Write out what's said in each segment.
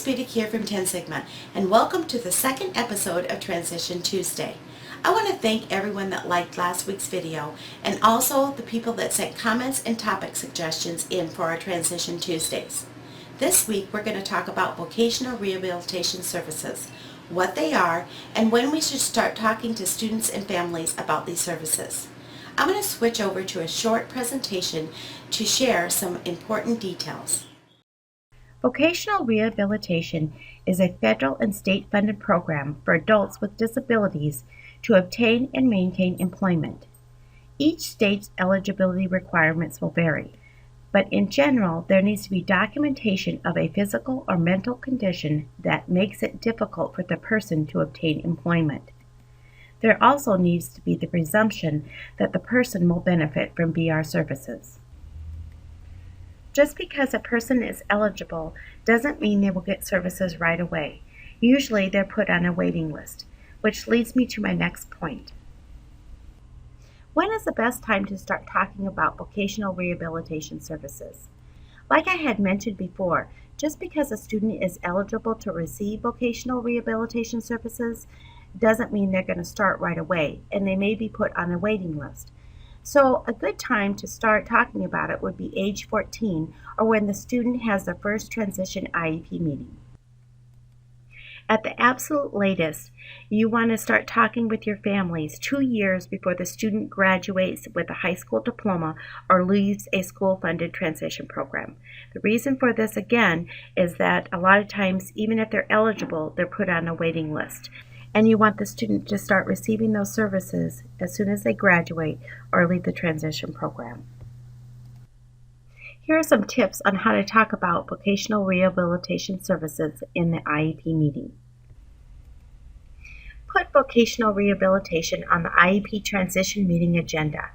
Spitak here from 10 Sigma, and welcome to the second episode of Transition Tuesday. I want to thank everyone that liked last week's video, and also the people that sent comments and topic suggestions in for our Transition Tuesdays. This week we're going to talk about vocational rehabilitation services, what they are, and when we should start talking to students and families about these services. I'm going to switch over to a short presentation to share some important details. Vocational rehabilitation is a federal and state-funded program for adults with disabilities to obtain and maintain employment. Each state's eligibility requirements will vary, but in general, there needs to be documentation of a physical or mental condition that makes it difficult for the person to obtain employment. There also needs to be the presumption that the person will benefit from VR services. Just because a person is eligible doesn't mean they will get services right away. Usually they're put on a waiting list, which leads me to my next point. When is the best time to start talking about vocational rehabilitation services? Like I had mentioned before, just because a student is eligible to receive vocational rehabilitation services doesn't mean they're going to start right away, and they may be put on a waiting list. So a good time to start talking about it would be age 14 or when the student has their first transition IEP meeting. At the absolute latest, you want to start talking with your families 2 years before the student graduates with a high school diploma or leaves a school-funded transition program. The reason for this, again, is that a lot of times, even if they're eligible, they're put on a waiting list. And you want the student to start receiving those services as soon as they graduate or leave the transition program. Here are some tips on how to talk about vocational rehabilitation services in the IEP meeting. Put vocational rehabilitation on the IEP transition meeting agenda.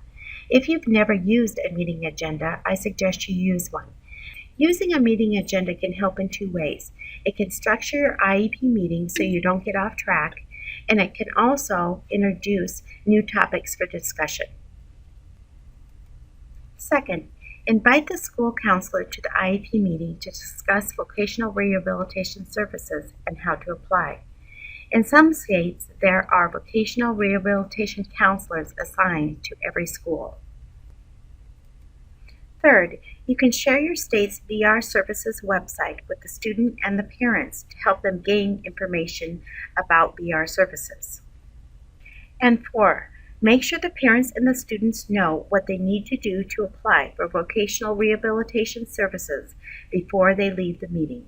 If you've never used a meeting agenda, I suggest you use one. Using a meeting agenda can help in two ways. It can structure your IEP meeting so you don't get off track, and it can also introduce new topics for discussion. Second, invite the school counselor to the IEP meeting to discuss vocational rehabilitation services and how to apply. In some states, there are vocational rehabilitation counselors assigned to every school. Third, you can share your state's VR services website with the student and the parents to help them gain information about VR services. And four, make sure the parents and the students know what they need to do to apply for vocational rehabilitation services before they leave the meeting.